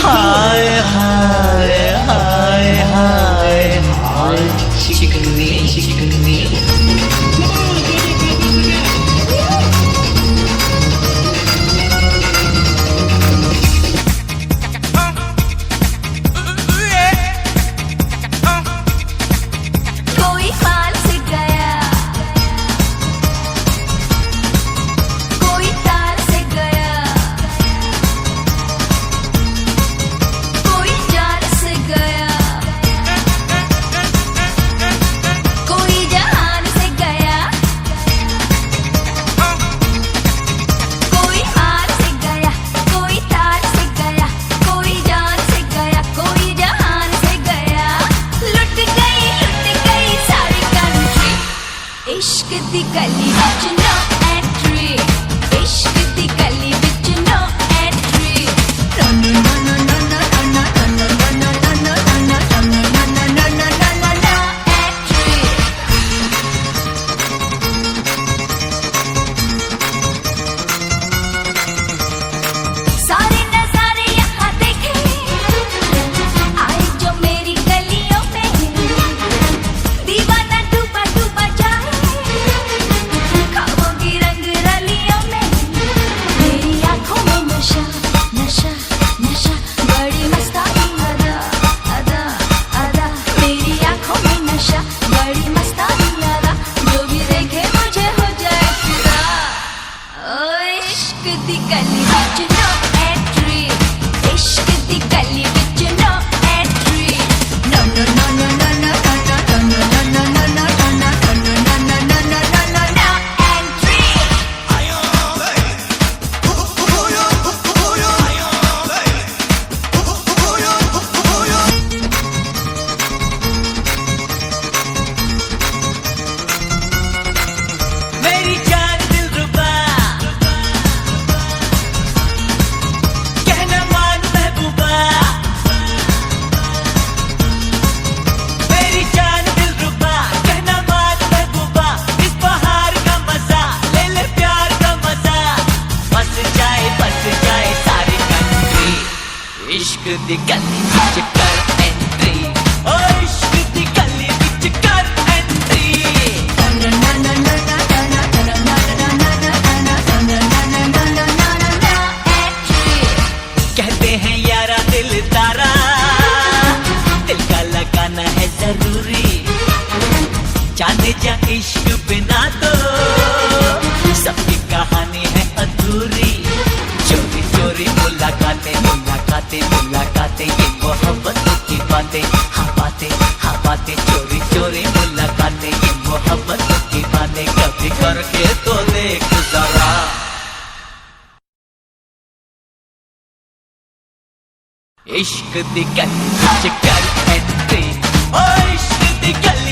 हाय हाय हाय हाय हाय chicken मील इश्क दी गली विच नो एंट्री, इश्क दी गली विच no entry. No no no no no no no no no no no no no no no entry. सारे नजारे यहाँ देखे आए जो मेरी गलियों में, दीवाना डूबा डूबा जाए नशा नशा बड़ी मस्तानी अदा अदा अदा, मेरी आंखों में नशा बड़ी मस्तानी अदा, जो भी देखे मुझे हो जाए फिदा। ओ इश्क दी गली विच नो एंट्री, इश्क दी गली विच no entry. No no no no no no no no no no no no इश्क दी गली विच कर एंट्री, ओ इश्क दी गली विच कर एंट्री। कहते हैं यारा दिल तारा, दिल का लगाना है जरूरी, चांद जा इश्क बिना तो सबकी कहानी है अधूरी। चोरी चोरी मुलाकातें मुलाकातें मुलाकातें, ये मोहब्बत की बातें, हाँ बातें, चोरी चोरी मुलाकातें, ये मोहब्बत की बातें, कभी करके तो देख जरा। इश्क दी गली विच कर एंट्री, ओ इश्क दी गली